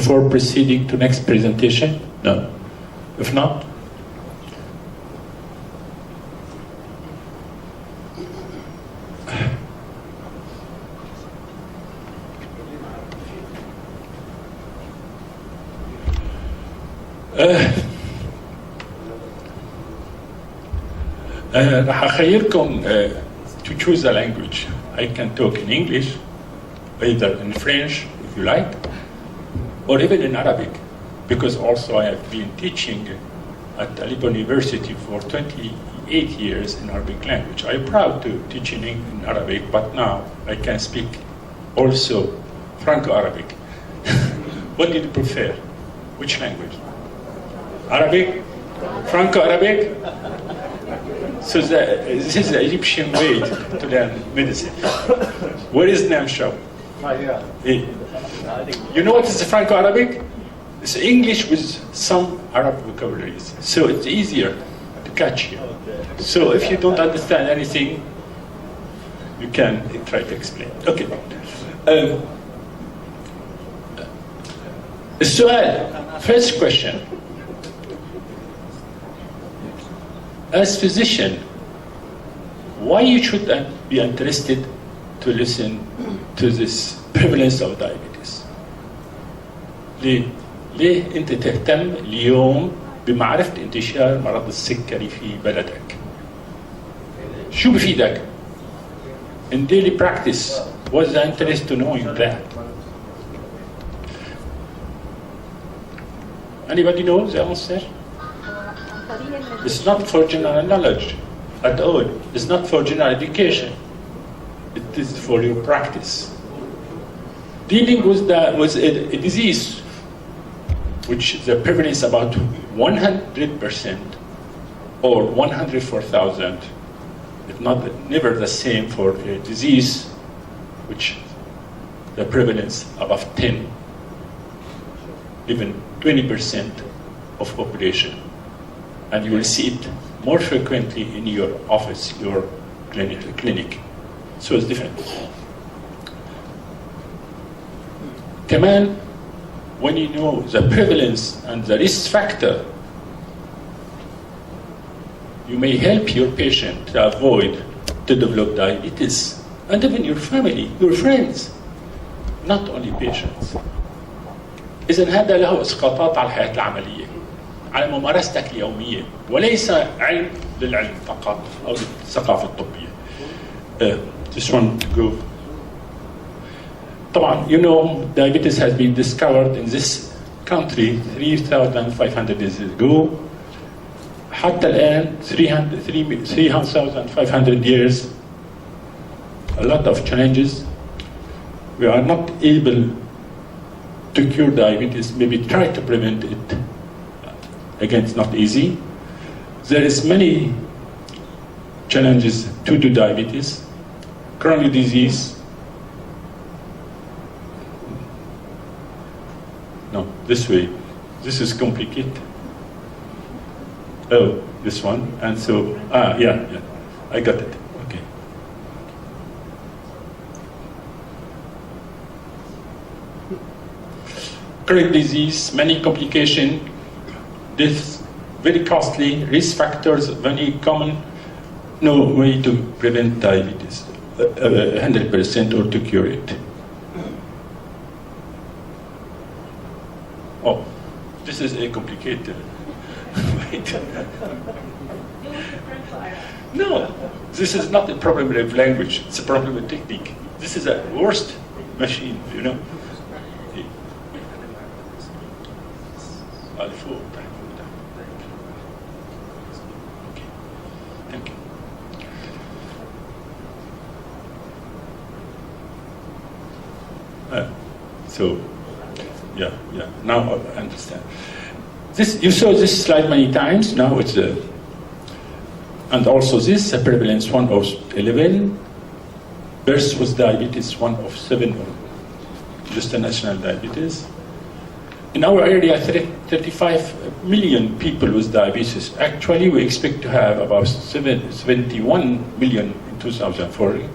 before proceeding to next presentation? No. If not, راح أخيركم to choose a language. I can talk in English, either in French, if you like, or even in Arabic, because also I have been teaching at Alipo University for 28 years in Arabic language. I'm proud to teach in Arabic, but now I can speak also Franco-Arabic. What do you prefer? Which language? Arabic? Franco-Arabic? So this is the Egyptian way to learn medicine. Where is Namshab? You know what is Franco-Arabic? It's English with some Arab vocabularies. So it's easier to catch you. So if you don't understand anything, you can try to explain. Okay. السؤال, first question. As physician, why you should be interested to listen to this prevalence of diabetes? ليه أنت تهتم اليوم بمعرفة انتشار مرض السكري في بلدك؟ شو بفيدك؟ In daily practice, what's the interest to knowing that? Anybody know the answer? It's not for general knowledge at all. It's not for general education. It is for your practice. Dealing with a disease, which the prevalence about 100% or 104,000. It's never the same for a disease which the prevalence above 10, even 20% of population. And you will see it more frequently in your office, your clinic. So it's different. كمان, when you know the prevalence and the risk factor, you may help your patient to avoid to develop diabetes, and even your family, your friends, not only patients. إذن هذا له إسقاطات على الحياة العملية، على ممارستك اليومية، وليس علم للعلم فقط أو للثقافة الطبية. Just want to go. طبعا, you know, diabetes has been discovered in this country 3,500 years ago. حتى الآن 3,500 years, a lot of challenges. We are not able to cure diabetes, maybe try to prevent it. Again, it's not easy. There is many challenges to diabetes, chronic disease. No, this way. This is complicated. Oh, this one. And so, yeah, I got it. Okay. Chronic disease, many complications, deaths, very costly, risk factors, very common, no way to prevent diabetes, 100% or to cure it. Oh, this is a complicated. Wait. No, this is not a problem of language, it's a problem of technique. This is a worst machine, you know. Okay, thank you. So, yeah, now I understand. This, you saw this slide many times. Now it's and also this prevalence 1 of 11, births with diabetes 1 of 7, or just a national diabetes. In our area, 35 million people with diabetes. Actually, we expect to have about 71 million in 2040.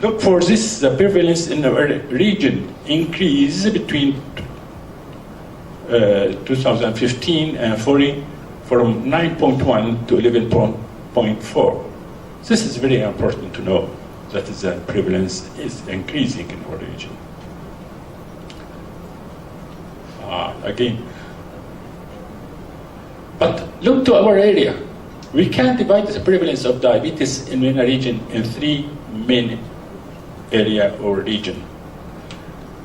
Look for this, the prevalence in our region increase between 2015 and 40 from 9.1 to 11.4. This is very important to know that the prevalence is increasing in our region. Again, but look to our area. We can divide the prevalence of diabetes in MENA region in three main area or region.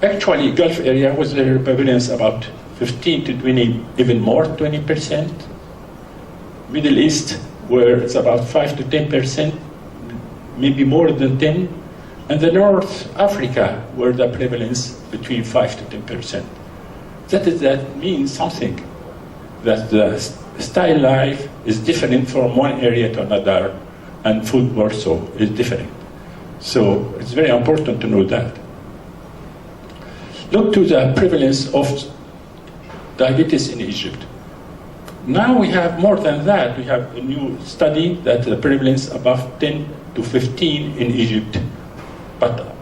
Actually, Gulf area was the prevalence about 15 to 20, even more, 20%. Middle East, where it's about 5 to 10%, maybe more than 10. And the North Africa, where the prevalence between 5 to 10%. That means something, that the style life is different from one area to another, and food also is different. So it's very important to know that. Look to the prevalence of diabetes in Egypt. Now we have more than that. We have a new study that the prevalence above 10 to 15 in Egypt. But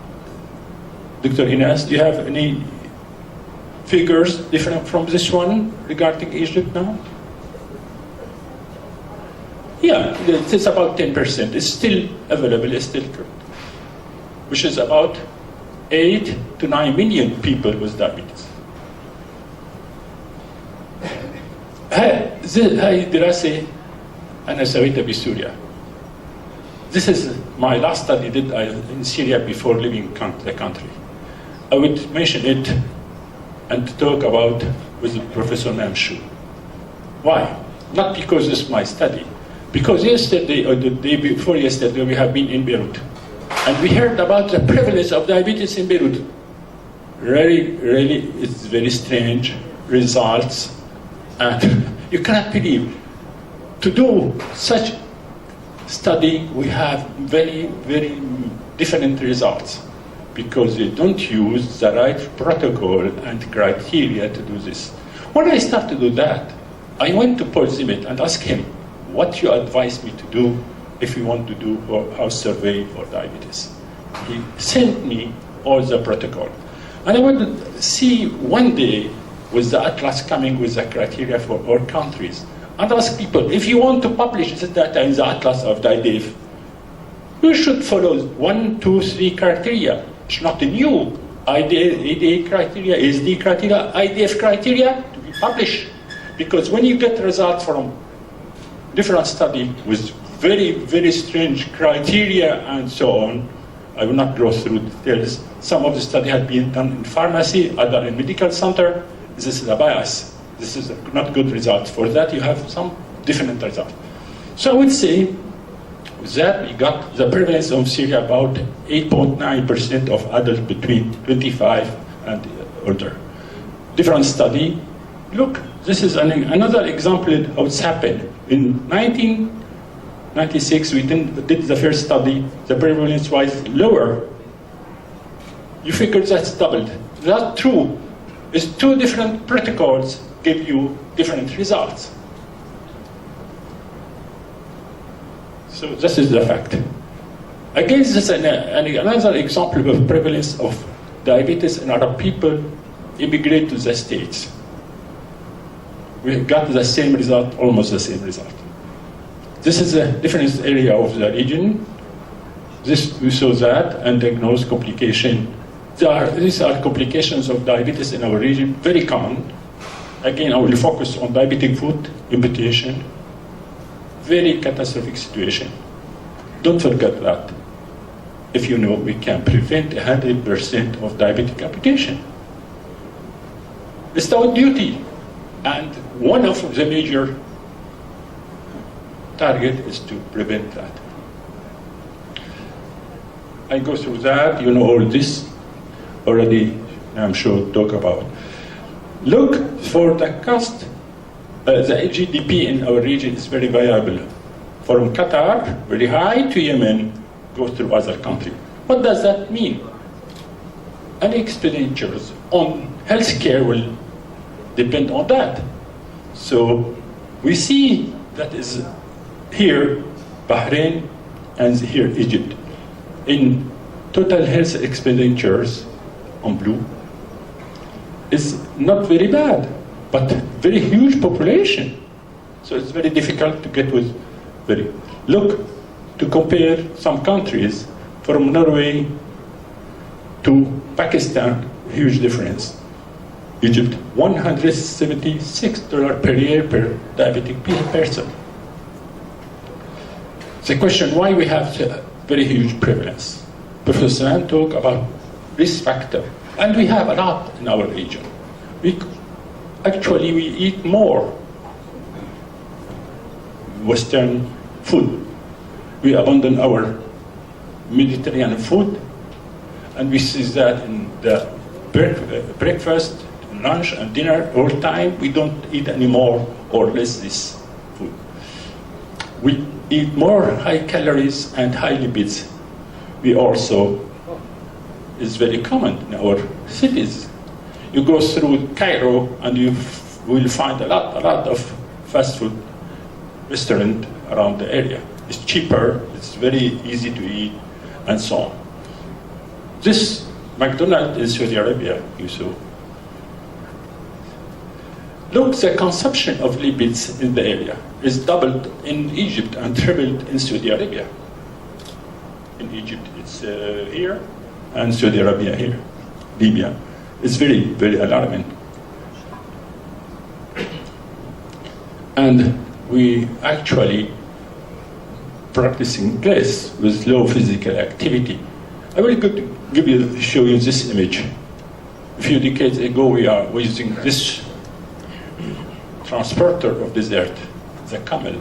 Dr. Ines, do you have any figures different from this one regarding Egypt now? Yeah, it's about 10%. It's still available, it's still correct. Which is about 8 to 9 million people with diabetes. هاي دراسة أنا سويتها بسوريا. This is my last study did in Syria before leaving the country. I would mention it and talk about with Professor Namshu. Why? Not because it's my study. Because yesterday or the day before yesterday we have been in Beirut. And we heard about the prevalence of diabetes in Beirut. Really, it's very strange results. And you cannot believe, to do such study, we have very, very different results because they don't use the right protocol and criteria to do this. When I started to do that, I went to Paul Zimmet and asked him, what you advise me to do if you want to do a house survey for diabetes. He sent me all the protocol. And I want to see one day with the atlas coming with the criteria for all countries and ask people, if you want to publish this data in the atlas of DIDEF, you should follow 1, 2, 3 criteria. It's not new. ADA criteria, AASD criteria, IDF criteria to be published. Because when you get results from different study with very, very strange criteria and so on, I will not go through details. Some of the study had been done in pharmacy, other in medical center. This is a bias. This is not good result. For that, you have some different results. So I would say that we got the prevalence of Syria about 8.9% of adults between 25 and older. Different study. Look, this is another example of how it's happened. In 1996, we did the first study. The prevalence was lower. You figure that's doubled. That's true. It's two different protocols give you different results. So this is the fact. Again, this is another example of prevalence of diabetes in Arab people immigrate to the States. We got the same result, almost the same result. This is a different area of the region. This, we saw that and diagnosed complication. These are complications of diabetes in our region, very common. Again, I will focus on diabetic foot amputation. Very catastrophic situation. Don't forget that. If you know, we can prevent 100% of diabetic amputation. It's our duty. And one of the major target is to prevent that. I go through that, you know all this already, I'm sure, talk about. Look for the cost. The GDP in our region is very variable. From Qatar, very high, to Yemen, go through other countries. What does that mean? Any expenditures on healthcare will depend on that. So we see that is here, Bahrain, and here, Egypt. In total health expenditures, on blue, is not very bad. but very huge population. So it's very difficult to get with look, to compare some countries from Norway to Pakistan, huge difference. Egypt, $176 per year per diabetic person. The question why we have very huge prevalence. Professor Salam talked about risk factor, and we have a lot in our region. Actually, we eat more Western food. We abandon our Mediterranean food, and we see that in the breakfast, lunch, and dinner all the time. We don't eat any more or less this food. We eat more high calories and high lipids. We also, it's very common in our cities. You go through Cairo and you will find a lot of fast food restaurant around the area. It's cheaper, it's very easy to eat, and so on. This McDonald's in Saudi Arabia, you saw. Look, the consumption of lipids in the area is doubled in Egypt and tripled in Saudi Arabia. In Egypt, it's here, and Saudi Arabia here, Libya. It's very, very alarming. And we actually practicing less with low physical activity. I will show you this image. A few decades ago, we are using this transporter of desert, the camel,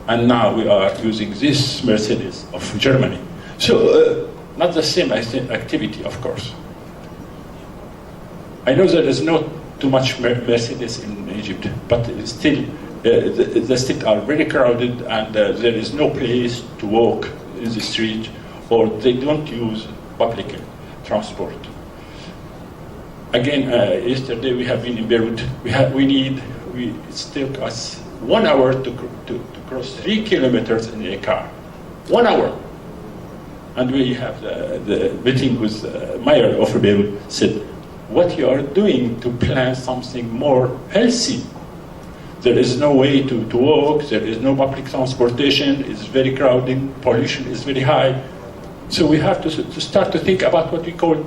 and now we are using this Mercedes of Germany. So, not the same activity, of course. I know there is not too much Mercedes in Egypt, but still, the streets are very crowded, and there is no place to walk in the street, or they don't use public transport. Again, yesterday we have been in Beirut. It took us 1 hour to cross 3 kilometers in a car. 1 hour. And we have the meeting with Mayor of Beirut said, what you are doing to plan something more healthy? There is no way to walk, there is no public transportation, it's very crowded, pollution is very high. So we have to start to think about what we call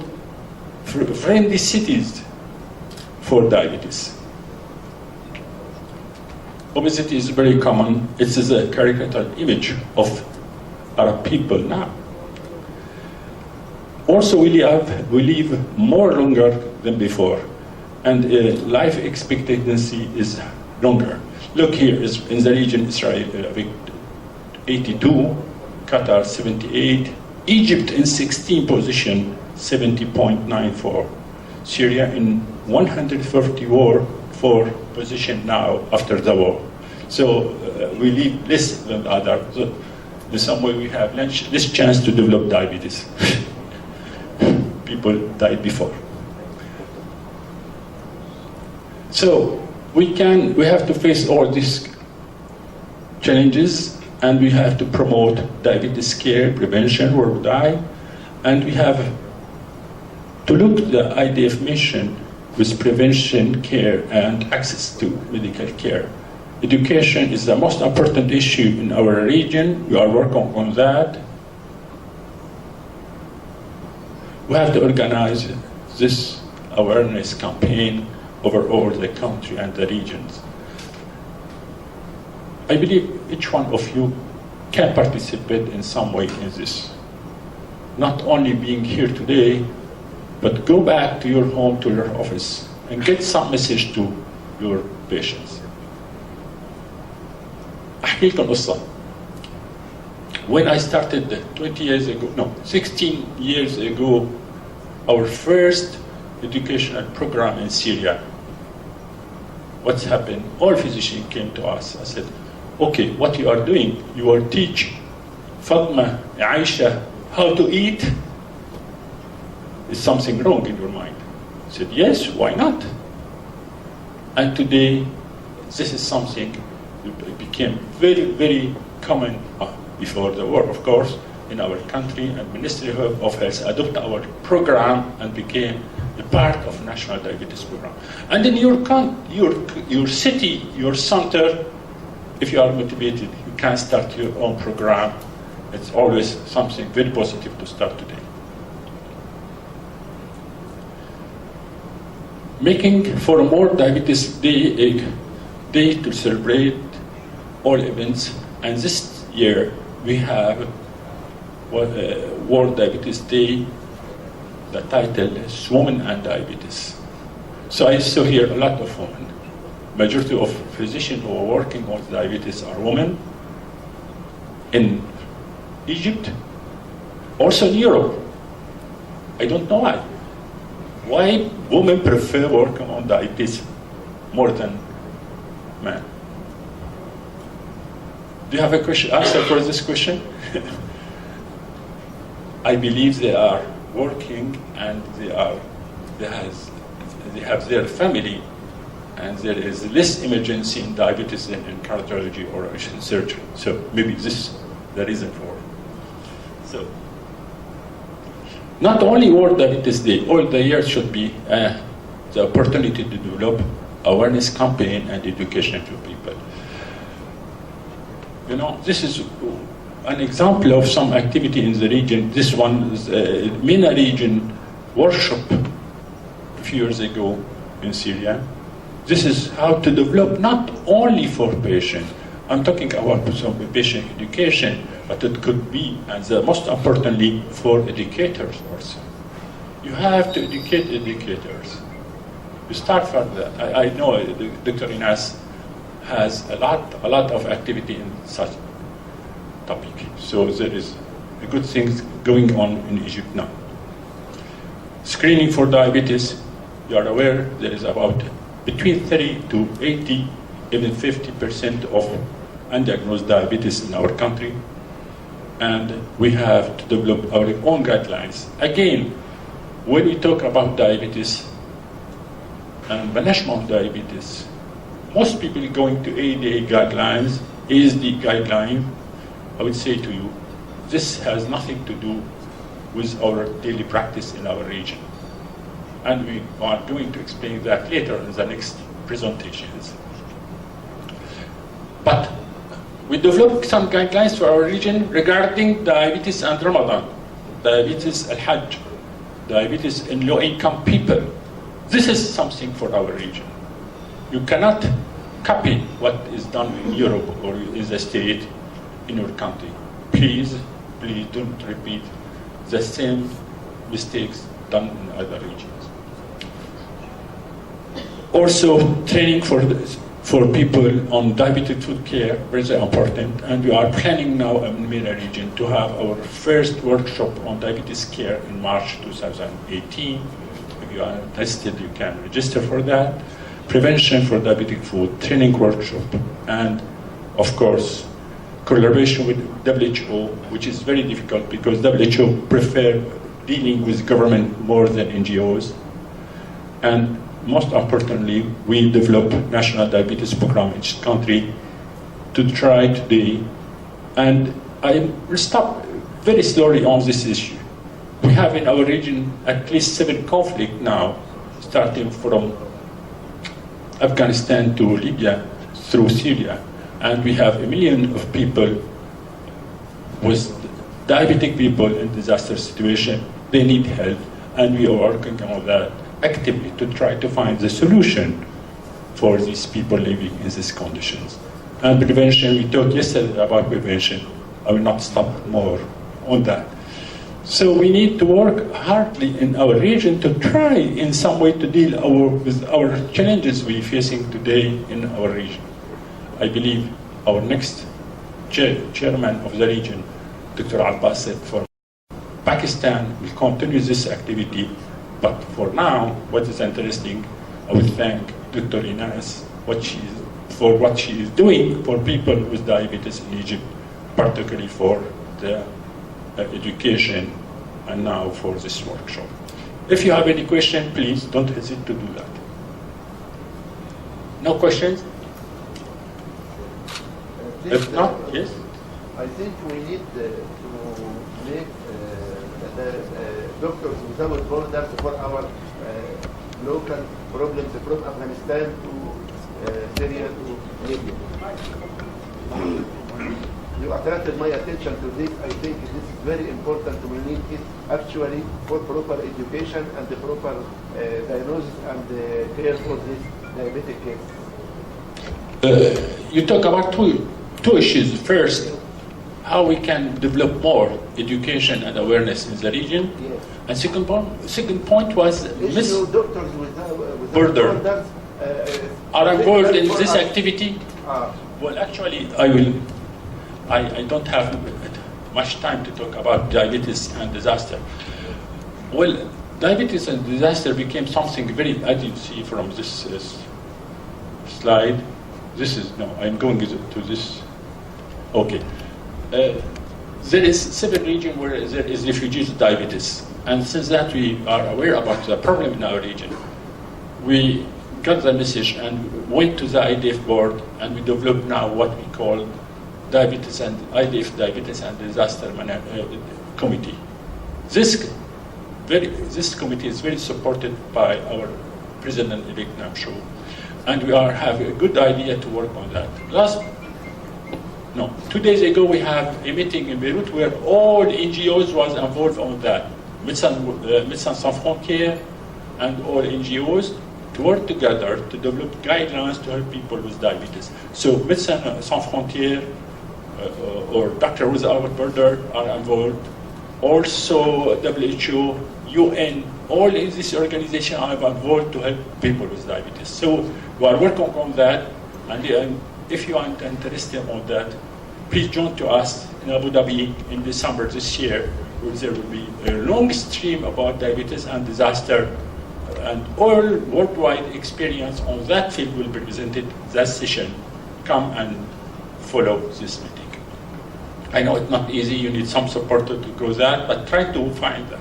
friendly cities for diabetes. Obesity is very common. It is a caricature image of Arab people now. Also, we live more longer than before, and life expectancy is longer. Look here, is in the region, Israel 82, Qatar 78, Egypt in 16th position, 70.94, Syria in 144 position now after the war. So we live less than others. So in some way we have less chance to develop diabetes. People died before. So we have to face all these challenges, and we have to promote diabetes care, prevention worldwide, and we have to look at the IDF mission with prevention care and access to medical care. Education is the most important issue in our region. We are working on that. We have to organize this awareness campaign over all the country and the regions. I believe each one of you can participate in some way in this. Not only being here today, but go back to your home, to your office, and get some message to your patients. أحكي لكم قصة. When I started 16 years ago, our first educational program in Syria, what's happened? All physicians came to us. I said, okay, what you are doing, you are teaching Fatma, Aisha, how to eat. Is something wrong in your mind? I said, yes, why not? And today, this is something that became very, very common before the war, of course, in our country, and Ministry of Health adopt our program and became a part of National Diabetes Program. And in your city, your center, if you are motivated, you can start your own program. It's always something very positive to start today. Making for a more Diabetes Day, a day to celebrate all events, and this year we have World Diabetes Day. The title is Women and Diabetes. So I saw here a lot of women. Majority of physicians who are working on diabetes are women. In Egypt, also in Europe. I don't know why. Why women prefer working on diabetes more than men? Do you have a answer for this question? I believe they are working and they have their family, and there is less emergency in diabetes than in cardiology or in surgery. So maybe this is the reason for it. So not only World Diabetes Day, all the year should be the opportunity to develop awareness campaign and education to people. You know, this is an example of some activity in the region. This one is a MENA region workshop a few years ago in Syria. This is how to develop not only for patients. I'm talking about some patient education, but it could be, and most importantly, for educators also. You have to educate educators. You start from that. I know Dr. Inas has a lot of activity in such topic. So there is a good thing going on in Egypt now. Screening for diabetes, you are aware there is about between 30 to 80, even 50% of undiagnosed diabetes in our country. And we have to develop our own guidelines. Again, when we talk about diabetes and management of diabetes, most people going to ADA guidelines, AASD guideline. I would say to you, this has nothing to do with our daily practice in our region. And we are going to explain that later in the next presentations. But we developed some guidelines for our region regarding diabetes and Ramadan, diabetes al-Hajj, diabetes in low-income people. This is something for our region. You cannot copy what is done in Europe or in the state in your country. Please don't repeat the same mistakes done in other regions. Also, training for people on diabetic food care, very important, and we are planning now in MENA region to have our first workshop on diabetes care in March 2018. If you are interested, you can register for that. Prevention for diabetic food, training workshop, and of course, collaboration with WHO, which is very difficult because WHO prefer dealing with government more than NGOs. And most importantly, we develop national diabetes program in each country to try today. And I will stop very slowly on this issue. We have in our region at least 7 conflicts now, starting from Afghanistan to Libya through Syria. And we have 1 million of people with diabetic people in disaster situation. They need help, and we are working on that actively to try to find the solution for these people living in these conditions. And prevention, we talked yesterday about prevention. I will not stop more on that. So we need to work hardly in our region to try in some way to deal with our challenges we're facing today in our region. I believe our next chairman of the region, Dr. Abbas, said for Pakistan will continue this activity. But for now, what is interesting, I would thank Dr. Inas for what she is doing for people with diabetes in Egypt, particularly for the education and now for this workshop. If you have any question, please don't hesitate to do that. No questions? If not, yes? I think we need to make the doctors without borders for our local problems from Afghanistan to Syria to Libya. You attracted my attention to this. I think this is very important. We need it actually for proper education and the proper diagnosis and care for this diabetic case. You talk about two issues. First, how we can develop more education and awareness in the region. Yes. And second point was doctors without borders are involved in this us. activity. Well, actually, I don't have much time to talk about diabetes and disaster. Well, diabetes and disaster became something very, as you see from this slide. This is, no, I'm going to this. Okay. There is 7 regions where there is refugees diabetes. And since that we are aware about the problem in our region, we got the message and went to the IDF board, and we developed now what we call diabetes and IDF diabetes and disaster committee. This committee is very supported by our President-elect Namsho, and we have a good idea to work on that. 2 days ago we have a meeting in Beirut where all NGOs was involved on that. Médecins Sans Frontières and all NGOs to work together to develop guidelines to help people with diabetes. So Médecins Sans Frontières or Doctors Without Borders are involved. Also WHO, UN, all in this organization are involved to help people with diabetes. So we are working on that, and if you are interested on that, please join to us in Abu Dhabi in December this year, where there will be a long stream about diabetes and disaster, and all worldwide experience on that field will be presented that session. Come and follow this meeting. I know it's not easy, you need some support to go that, but try to find that.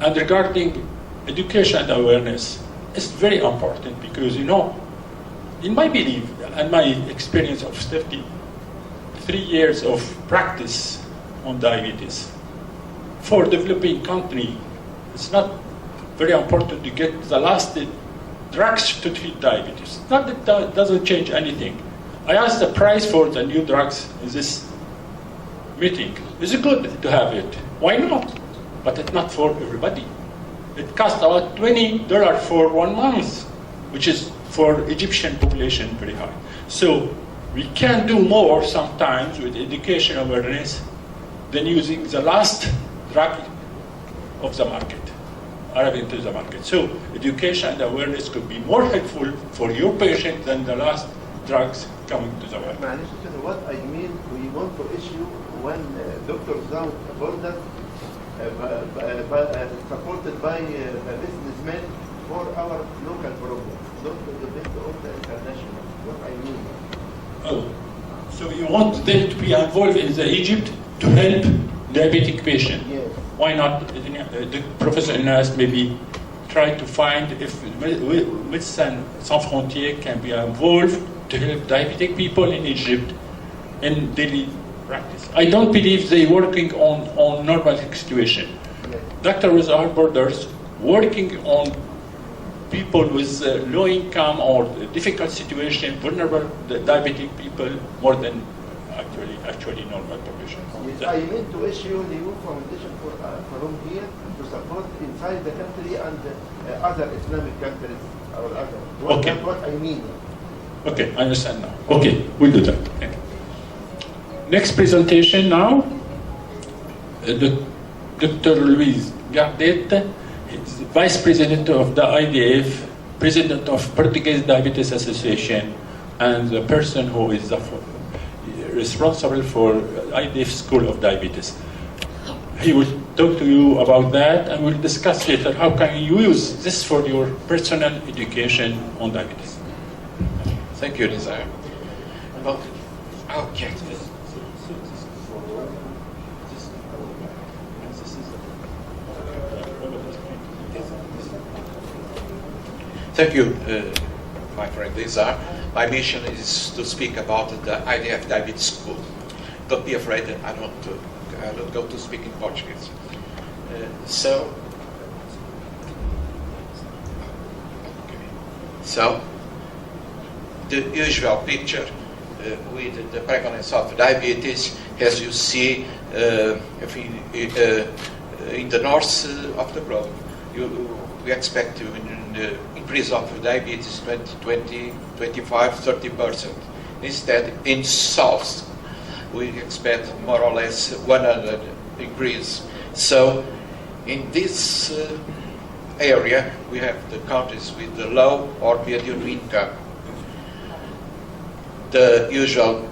And regarding education and awareness, it's very important because, in my belief and my experience of 33 years of practice on diabetes, for developing country, it's not very important to get the last drugs to treat diabetes. Not that that doesn't change anything. I asked the price for the new drugs in this meeting. Is it good to have it? Why not? But it's not for everybody. It costs about $20 for 1 month, which is for Egyptian population very high. So we can do more sometimes with education awareness than using the last drug of the market, arriving to the market. So education and awareness could be more helpful for your patient than the last drugs coming to the market. What I mean, we want to issue one Doctors Without Borders supported by businessmen for our local problems, not to depend on the international. What I mean. Oh, so you want them to be involved in the Egypt to help diabetic patients? Yes. Why not? The Professor Inas maybe try to find if Médecins Sans Frontières can be involved to help diabetic people in Egypt in daily practice. I don't believe they working on normal situation. Yes. Doctors Without Borders working on people with low income or difficult situation, vulnerable diabetic people, more than actually normal population. Yes, I mean to issue new foundation from here to support inside the country and other Islamic countries or other. Okay. That's what I mean. Okay, I understand now. Okay, we'll do that. Thank you. Next presentation now, Dr. Louise Gardet, Vice President of the IDF, President of Portuguese Diabetes Association, and the person who is responsible for IDF School of Diabetes. He will talk to you about that, and we'll discuss later how can you use this for your personal education on diabetes. Thank you, Nizar. Okay. Thank you, my friend Nizar. My mission is to speak about the IDF Diabetes School. Don't be afraid, I don't want to I'll go to speak in Portuguese. So, the usual picture with the prevalence of diabetes, as you see in the north of the globe, we expect an increase of diabetes 20, 25, 30%. Instead, in south, we expect more or less 100 increase. So, in this area, we have the countries with the low or medium income. The usual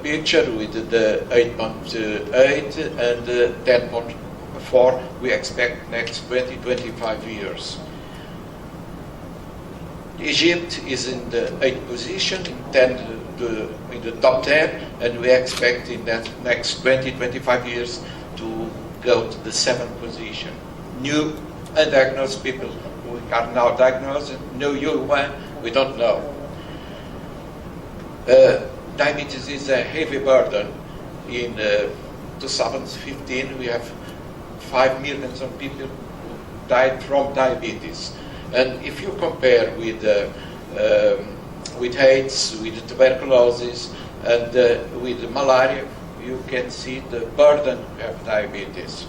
picture with the 8.8 and 10.4 we expect next 20-25 years. Egypt is in the 8th position, in the top 10, and we expect in that next 20-25 years to go to the 7th position. New undiagnosed people who are now diagnosed, no new one, we don't know. Diabetes is a heavy burden. In 2015, we have 5 million people who died from diabetes. And if you compare with AIDS, with tuberculosis, and with malaria, you can see the burden of diabetes.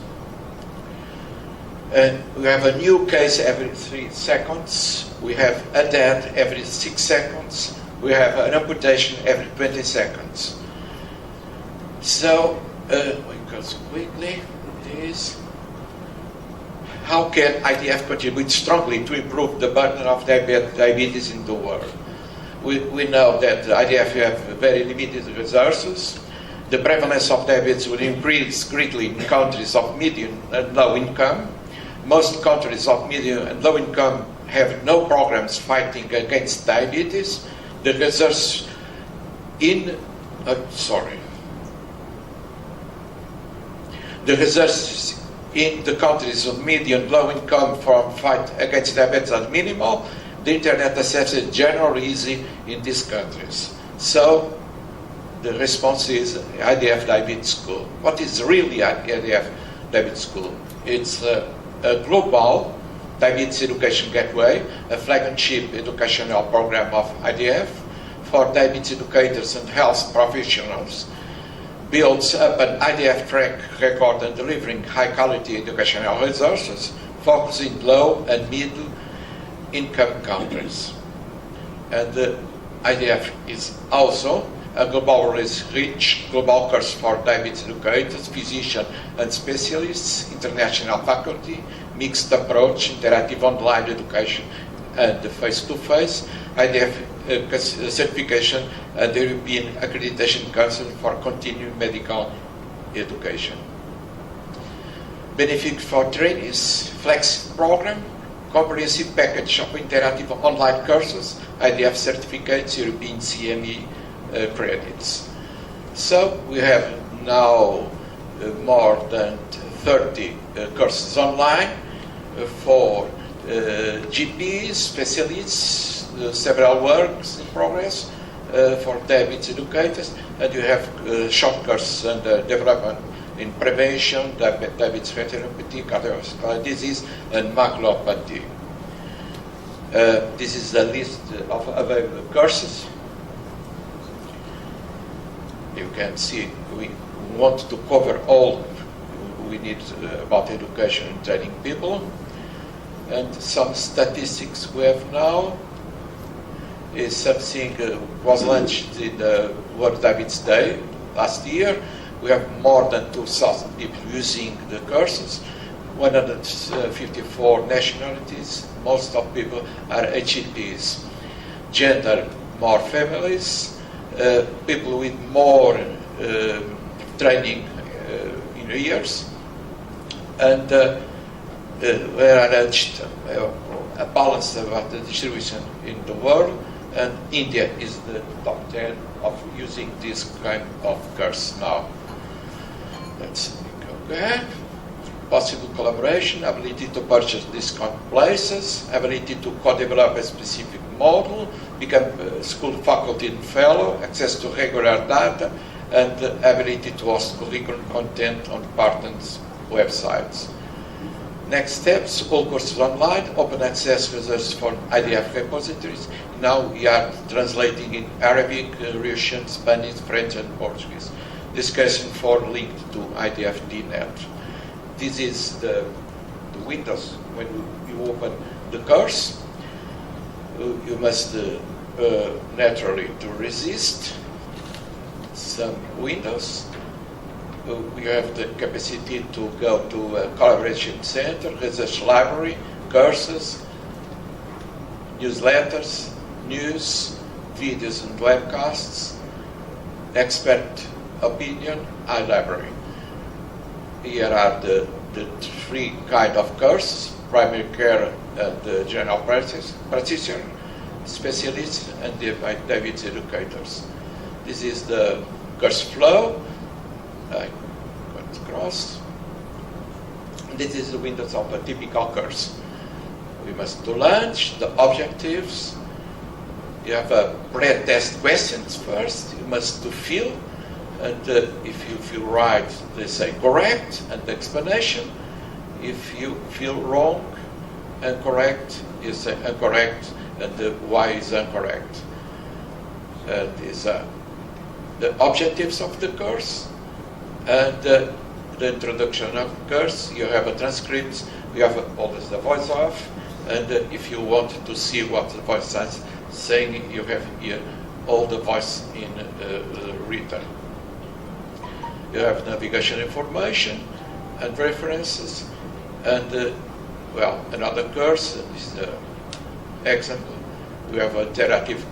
We have a new case every 3 seconds. We have a death every 6 seconds. We have an amputation every 20 seconds. So, we go quickly. This. How can IDF contribute strongly to improve the burden of diabetes in the world? We know that IDF have very limited resources. The prevalence of diabetes will increase greatly in countries of medium and low income. Most countries of medium and low income have no programs fighting against diabetes. The research in the research in the countries of medium and low income for fight against diabetes are minimal. The internet access is generally easy in these countries. So the response is IDF Diabetes School. What is really IDF Diabetes School? It's a global diabetes education gateway, a flagship educational program of IDF for diabetes educators and health professionals, builds up an IDF track record in delivering high-quality educational resources, focusing low and middle-income countries. And the IDF is also a globally rich global course for diabetes educators, physicians, and specialists, international faculty, mixed approach, interactive online education, and face-to-face, IDF certification, and the European Accreditation Council for continuing medical education. Benefit for trainees, flex program, comprehensive package of interactive online courses, IDF certificates, European CME credits. So we have now more than 30 courses online for GPs, specialists, several works in progress for diabetes educators, and you have short courses and development in prevention, diabetes retinopathy, cardiovascular disease, and maculopathy. This is a list of available courses. You can see we want to cover all we need about education and training people. And some statistics we have now is something was launched in the World Diabetes Day last year. We have more than 2,000 people using the courses, 154 nationalities. Most of people are HCPs. Gender, more families, people with more training in years, and we arranged a balance about the distribution in the world, and India is the top 10 of using this kind of course now. Let's go back. Possible collaboration, ability to purchase discount places, ability to co-develop a specific model, become school faculty and fellow, access to regular data, and the ability to host curriculum content on partners' websites. Next steps, all courses online, open access reserves for IDF repositories. Now we are translating in Arabic, Russian, Spanish, French, and Portuguese. Discussion for linked to IDF-DNet. This is the windows. When you open the course, you must naturally to resist some windows. We have the capacity to go to a collaboration center, research library, courses, newsletters, news, videos and webcasts, expert opinion, iLibrary. Here are the three kind of courses: primary care and general practitioner, specialists, and David's educators. This is the course flow. I got across. This is the windows of a typical course. We must do lunch, the objectives. You have a pre-test questions first. You must do fill, and if you feel right, they say correct and explanation. If you feel wrong and correct, you say incorrect, and why is incorrect. These are the objectives of the course. And the introduction of the course, you have a transcript, you have always the voice off, and if you want to see what the voice is saying, you have here all the voice in written. You have navigation information and references, and well, another course is the example. We have a interactive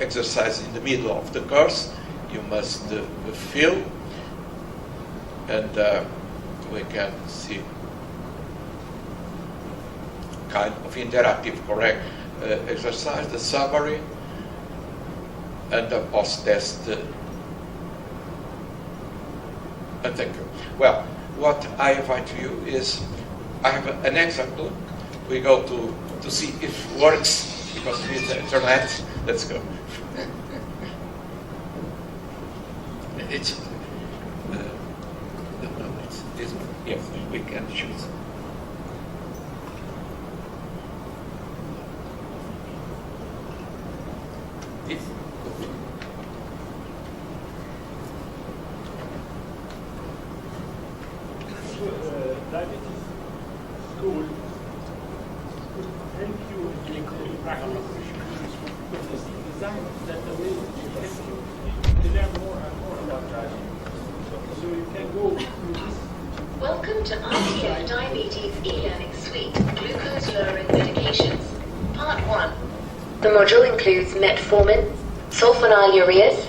exercise in the middle of the course. You must fill. And we can see kind of interactive correct exercise, the summary, and the post-test. And thank you. Well, what I invite you is, I have an example. We go to see if it works, because with the internet. Let's go. It's yes, we can choose. Yes. Diabetes school could help you in practice. Because it's designed that the way to help you to learn more and more about diabetes. So you can go through this. Welcome to ITF Diabetes e-learning suite, glucose lowering medications. Part 1. The module includes metformin, sulfonylureas,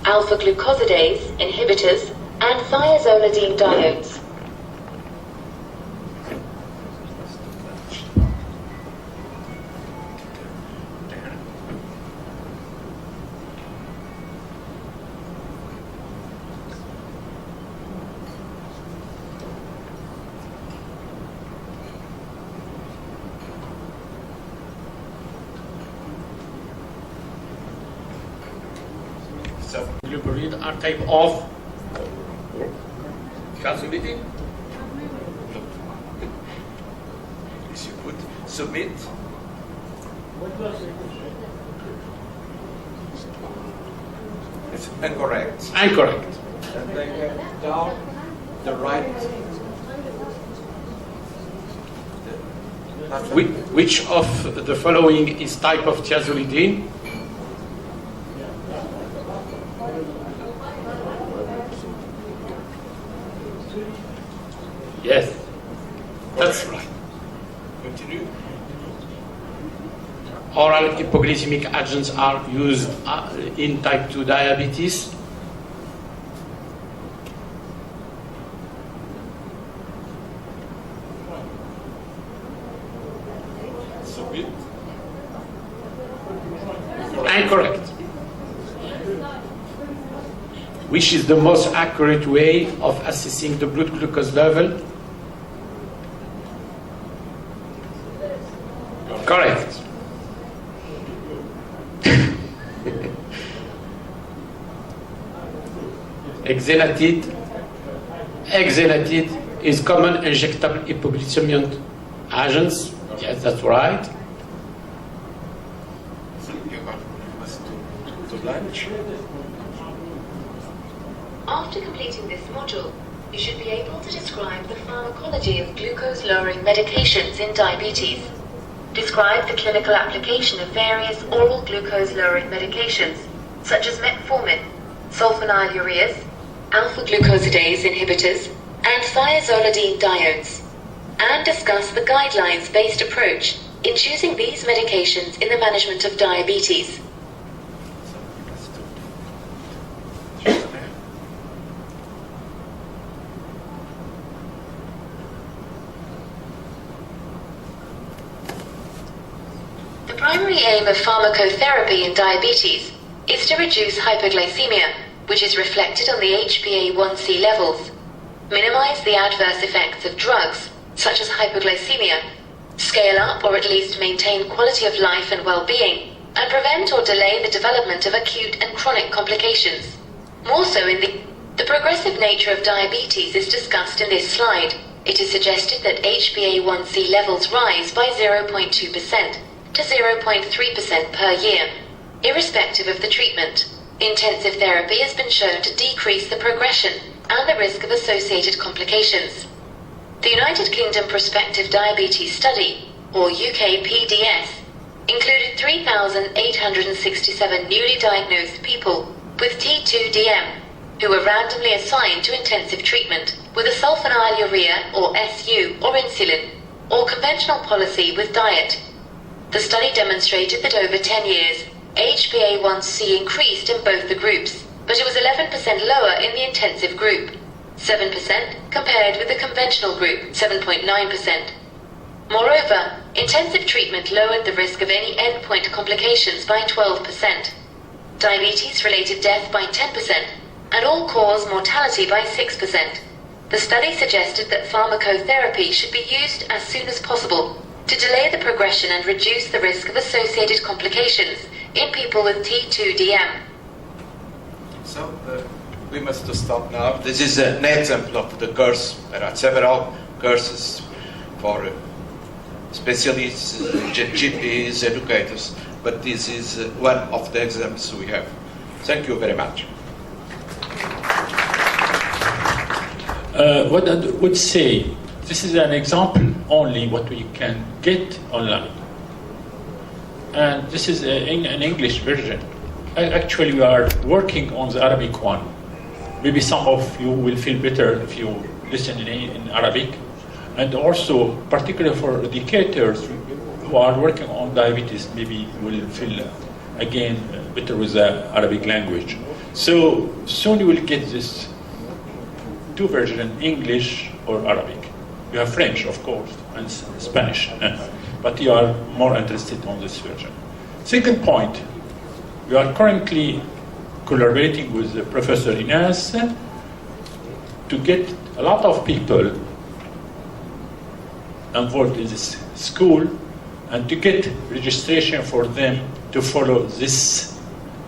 alpha-glucosidase inhibitors, and thiazolidine diodes. Glucuronide are type of calcium. If you could submit. What was it? It's incorrect. Incorrect. And they have down the right. Which of the following is type of thiazolidine? Yes, that's right. Continue. Oral hypoglycemic agents are used in type 2 diabetes. Submit. Incorrect. Which is the most accurate way of assessing the blood glucose level? Correct. Exenatide. Exenatide is common injectable hypoglycemiant agents. Yes, that's right. After completing this module, you should be able to describe the pharmacology of glucose-lowering medications in diabetes. Describe the clinical application of various oral glucose-lowering medications, such as metformin, sulfonylureas, alpha-glucosidase inhibitors, and thiazolidine diodes, and discuss the guidelines-based approach in choosing these medications in the management of diabetes. The primary aim of pharmacotherapy in diabetes is to reduce hypoglycemia, which is reflected on the HbA1c levels, minimize the adverse effects of drugs, such as hypoglycemia, scale up or at least maintain quality of life and well-being, and prevent or delay the development of acute and chronic complications. More so in the progressive nature of diabetes is discussed in this slide. It is suggested that HbA1c levels rise by 0.2% to 0.3% per year, irrespective of the treatment. Intensive therapy has been shown to decrease the progression and the risk of associated complications. The United Kingdom Prospective Diabetes Study, or UK-PDS, included 3,867 newly diagnosed people with T2DM who were randomly assigned to intensive treatment with a sulfonylurea or SU or insulin or conventional policy with diet. The study demonstrated that over 10 years, HbA1c increased in both the groups, but it was 11% lower in the intensive group, 7% compared with the conventional group, 7.9%. Moreover, intensive treatment lowered the risk of any endpoint complications by 12%, diabetes-related death by 10%, and all-cause mortality by 6%. The study suggested that pharmacotherapy should be used as soon as possible to delay the progression and reduce the risk of associated complications in people with T2DM. So we must stop now. This is an example of the course. There are several courses for specialists, GPs, educators, but this is one of the examples we have. Thank you very much. What I would say, this is an example only what we can get online. And this is an English version. Actually, we are working on the Arabic one. Maybe some of you will feel better if you listen in Arabic. And also, particularly for educators who are working on diabetes, maybe will feel again better with the Arabic language. So soon you will get this two versions, English or Arabic. You have French, of course, and Spanish, but you are more interested on this version. Second point, we are currently collaborating with Professor Ines to get a lot of people involved in this school and to get registration for them to follow this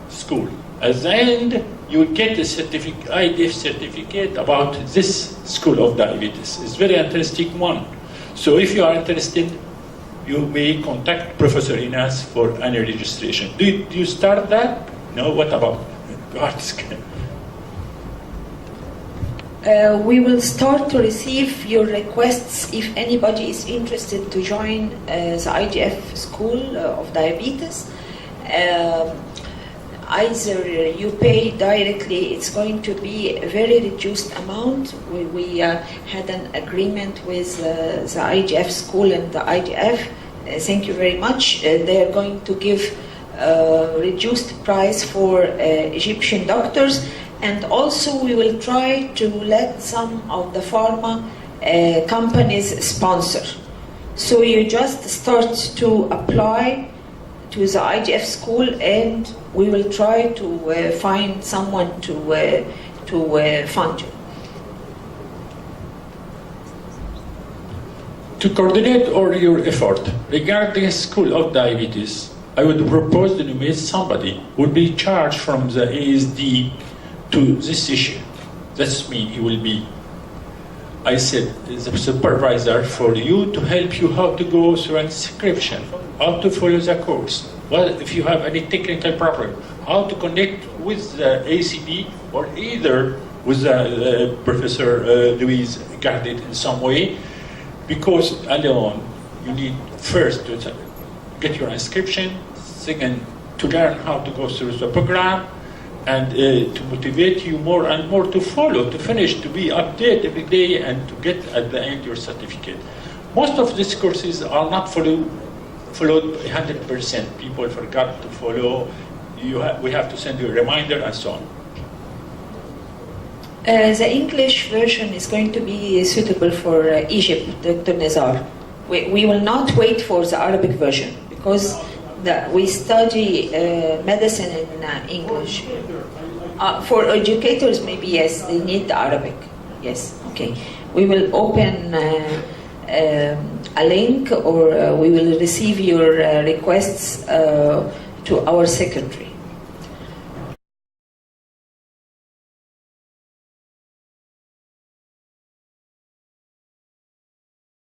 school. At the end, you will get a certificate, IDF certificate about this school of diabetes. It's a very interesting one. So if you are interested, you may contact Professor Ines for any registration. Do you start that? No, what about? We will start to receive your requests if anybody is interested to join the IGF School of Diabetes. Either you pay directly, it's going to be a very reduced amount. We had an agreement with the IGF School and the IGF. Thank you very much. They are going to give reduced price for Egyptian doctors. And also we will try to let some of the pharma companies sponsor. So you just start to apply to the IGF school and we will try to find someone to fund you. To coordinate all your effort regarding School of Diabetes, I would propose to nominate somebody who will be charged from the AASD to this issue. That's mean he will be, I said, the supervisor for you to help you how to go through inscription, how to follow the course. Well, if you have any technical problem, how to connect with the AASD or either with Professor Louise Gardit in some way, because alone you need first to get your inscription, second to learn how to go through the program, and to motivate you more and more to follow, to finish, to be updated every day, and to get at the end your certificate. Most of these courses are not followed 100%. People forgot to follow. We have to send you a reminder and so on. The English version is going to be suitable for Egypt, Dr. Nizar. We will not wait for the Arabic version because we study medicine in English. For educators, maybe yes, they need the Arabic. Yes, okay. We will open a link, or we will receive your requests to our secretary.